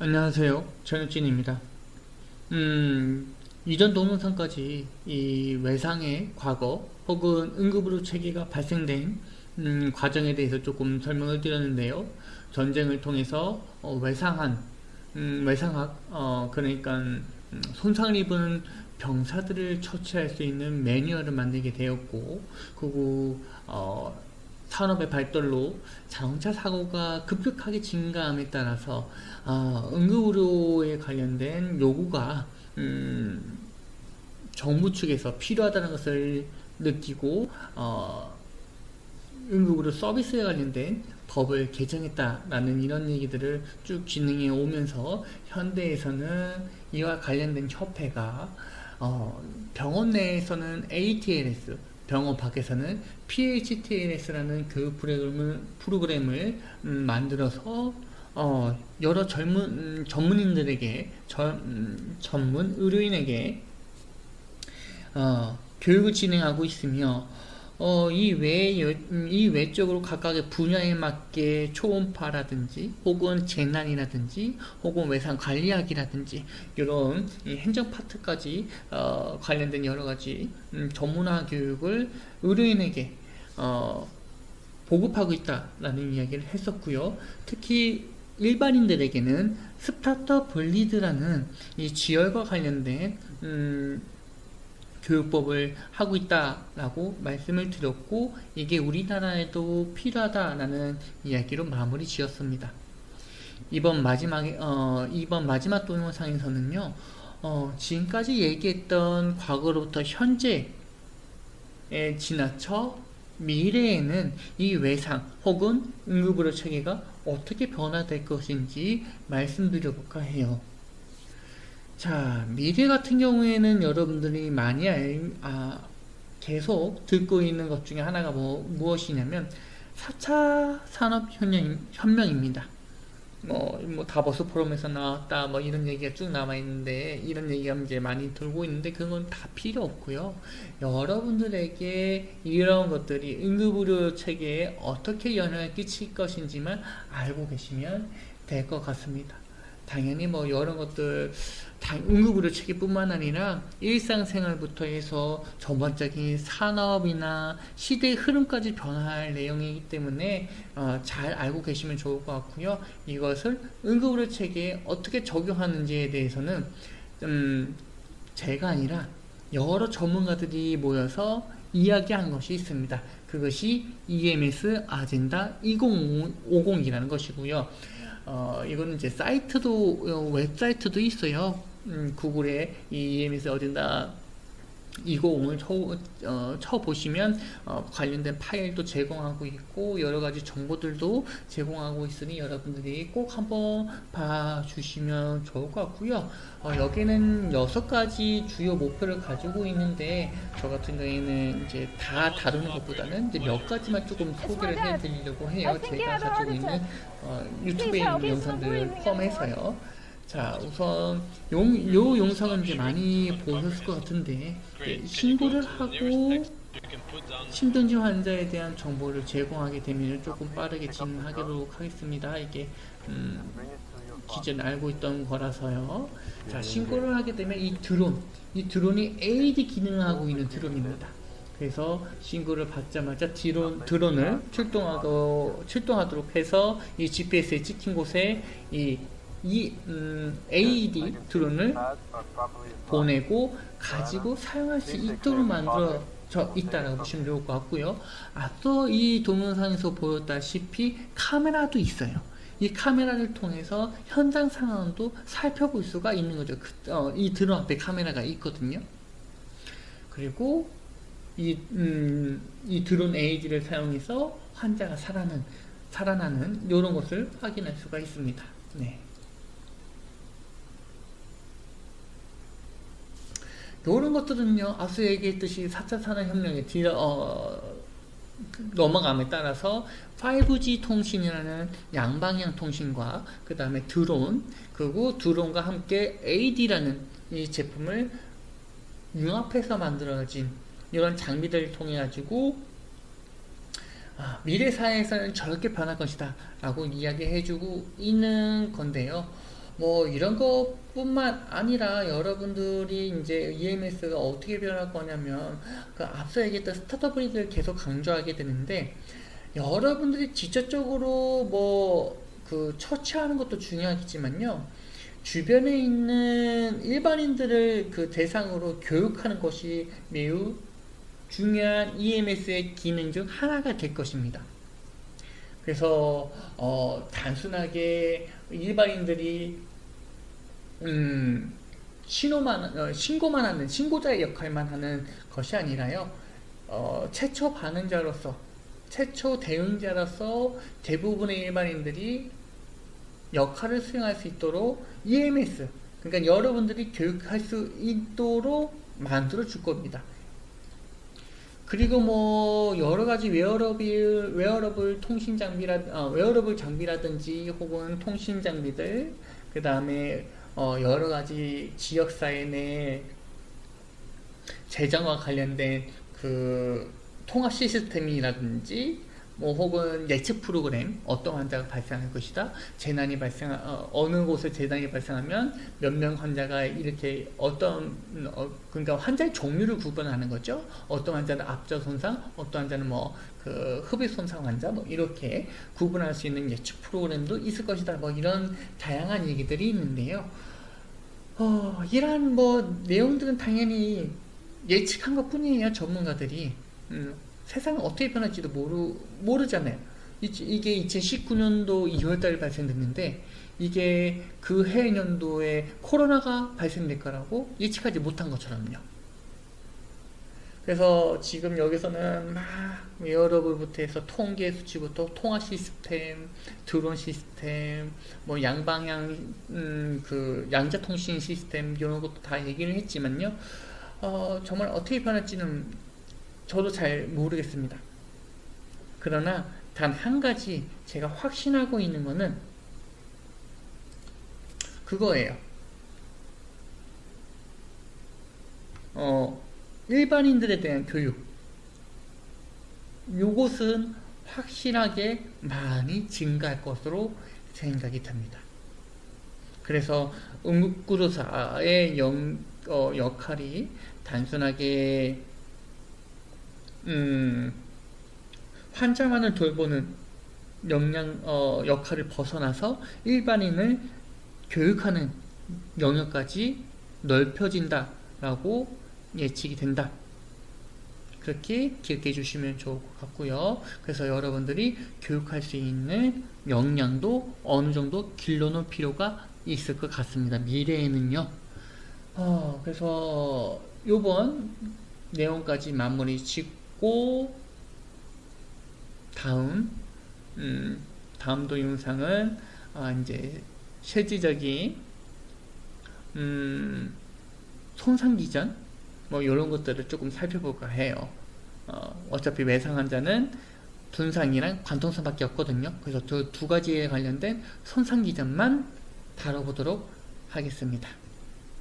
안녕하세요. 전혁진입니다. 이전 동영상까지 이 외상의 과거 혹은 응급의료 체계가 발생된 과정에 대해서 조금 설명을 드렸는데요. 전쟁을 통해서 외상학, 그러니까 손상을 입은 병사들을 처치할 수 있는 매뉴얼을 만들게 되었고, 그리고 산업의 발달로 자동차 사고가 급격하게 증가함에 따라서 응급의료에 관련된 요구가 정부 측에서 필요하다는 것을 느끼고 응급의료 서비스에 관련된 법을 개정했다라는 이런 얘기들을 쭉 진행해 오면서 현대에서는 이와 관련된 협회가 병원 내에서는 ATLS, 병원 밖에서는 PHTLS라는 교육 프로그램을 만들어서 여러 전문인들에게 전문 의료인에게 교육을 진행하고 있으며 이 외적으로 각각의 분야에 맞게 초음파라든지 혹은 재난이라든지 혹은 외상 관리학이라든지 이런 행정 파트까지 관련된 여러가지 전문화 교육을 의료인에게 보급하고 있다라는 이야기를 했었고요. 특히 일반인들에게는 스타터 블리드라는 이 지혈과 관련된 교육법을 하고 있다라고 말씀을 드렸고, 이게 우리나라에도 필요하다라는 이야기로 마무리 지었습니다. 이번 마지막 동영상에서는요, 지금까지 얘기했던 과거로부터 현재에 지나쳐 미래에는 이 외상 혹은 응급의료 체계가 어떻게 변화될 것인지 말씀드려볼까 해요. 자, 미래 같은 경우에는 여러분들이 많이 계속 듣고 있는 것 중에 하나가 무엇이냐면 4차 산업혁명입니다. 다보스 포럼에서 나왔다, 이런 얘기가 쭉 남아있는데, 이런 얘기가 이제 많이 돌고 있는데, 그건 다 필요 없고요. 여러분들에게 이런 것들이 응급의료 체계에 어떻게 영향을 끼칠 것인지만 알고 계시면 될 것 같습니다. 당연히 여러 것들, 응급의료 체계뿐만 아니라 일상생활부터 해서 전반적인 산업이나 시대의 흐름까지 변화할 내용이기 때문에 잘 알고 계시면 좋을 것 같고요. 이것을 응급의료 체계에 어떻게 적용하는지에 대해서는 제가 아니라 여러 전문가들이 모여서 이야기한 것이 있습니다. 그것이 EMS 아젠다 2050이라는 것이고요. 이거는 이제 웹사이트도 있어요. 구글에 EMS 어딘가 2050을 쳐보시면 관련된 파일도 제공하고 있고 여러가지 정보들도 제공하고 있으니 여러분들이 꼭 한번 봐주시면 좋을 것 같고요. 여기는 6가지 주요 목표를 가지고 있는데, 저 같은 경우에는 이제 다 다루는 것보다는 이제 몇 가지만 조금 소개를 해드리려고 해요. 제가 가지고 있는 유튜브에 있는 영상들을 포함해서요. 자, 우선 요 영상은 이제 많이 보셨을 것 같은데, 신고를 하고 심근지 환자에 대한 정보를 제공하게 되면 조금 빠르게 진행하도록 하겠습니다. 이게 기존에 알고 있던 거라서요. 자, 신고를 하게 되면 이 드론이 AD 기능을 하고 있는 드론입니다. 그래서 신고를 받자마자 드론을 출동하도록 해서 이 GPS에 찍힌 곳에 이 AED 드론을 보내고 가지고 사용할 수 있도록 만들어져 있다라고 보시면 좋을 것 같고요. 앞서 이 동영상에서 보였다시피 카메라도 있어요. 이 카메라를 통해서 현장 상황도 살펴볼 수가 있는 거죠. 이 드론 앞에 카메라가 있거든요. 그리고 이 드론 AED를 사용해서 환자가 살아나는 이런 것을 확인할 수가 있습니다. 네. 이런 것들은요, 앞서 얘기했듯이 4차 산업혁명에 넘어감에 따라서 5G 통신이라는 양방향 통신과 그 다음에 그리고 드론과 함께 AD라는 이 제품을 융합해서 만들어진 이런 장비들을 통해 가지고 미래 사회에서는 저렇게 변할 것이다 라고 이야기해주고 있는 건데요. 뭐 이런 것뿐만 아니라 여러분들이 이제 EMS가 어떻게 변할 거냐면 그 앞서 얘기했던 스타터 브리드를 계속 강조하게 되는데 여러분들이 직접적으로 뭐 그 처치하는 것도 중요하겠지만요. 주변에 있는 일반인들을 그 대상으로 교육하는 것이 매우 중요한 EMS의 기능 중 하나가 될 것입니다. 그래서 단순하게 일반인들이 신고만 하는 신고자의 역할만 하는 것이 아니라요. 최초 반응자로서 최초 대응자로서 대부분의 일반인들이 역할을 수행할 수 있도록 EMS, 그러니까 여러분들이 교육할 수 있도록 만들어 줄 겁니다. 그리고 뭐 여러 가지 웨어러블 통신 웨어러블 장비라든지 혹은 통신 장비들, 그 다음에 여러 가지 지역사회 내 재정과 관련된 그 통합 시스템이라든지 뭐 혹은 예측 프로그램, 어떤 환자가 발생할 것이다, 재난이 어느 곳에 재난이 발생하면 몇 명 환자가 이렇게 그러니까 환자의 종류를 구분하는 거죠. 어떤 환자는 앞저 손상, 어떤 환자는 뭐 그 흡입 손상 환자, 뭐 이렇게 구분할 수 있는 예측 프로그램도 있을 것이다. 뭐 이런 다양한 얘기들이 있는데요. 이러한 뭐 내용들은 당연히 예측한 것 뿐이에요. 전문가들이. 세상은 어떻게 변할지도 모르잖아요. 이게 2019년도 2월달에 발생됐는데 이게 그 해년도에 코로나가 발생될 거라고 예측하지 못한 것처럼요. 그래서 지금 여기서는 막 웨어러블부터 해서 통계 수치부터 통화 시스템, 드론 시스템, 뭐 양방향 그 양자 통신 시스템 이런 것도 다 얘기를 했지만요. 정말 어떻게 변할지는 저도 잘 모르겠습니다. 그러나 단 한 가지 제가 확신하고 있는 거는 그거예요. 일반인들에 대한 교육. 요것은 확실하게 많이 증가할 것으로 생각이 듭니다. 그래서 응급구조사의 역할이 단순하게 환자만을 돌보는 역할을 벗어나서 일반인을 교육하는 영역까지 넓혀진다라고 예측이 된다. 그렇게 기억해 주시면 좋을 것 같고요. 그래서 여러분들이 교육할 수 있는 역량도 어느 정도 길러놓을 필요가 있을 것 같습니다. 미래에는요. 그래서 요번 내용까지 마무리 짓고 다음 동영상은 이제 실질적인 손상 기전 뭐 이런 것들을 조금 살펴볼까 해요. 어차피 외상 환자는 분상이랑 관통성밖에 없거든요. 그래서 두 가지에 관련된 손상 기전만 다뤄보도록 하겠습니다.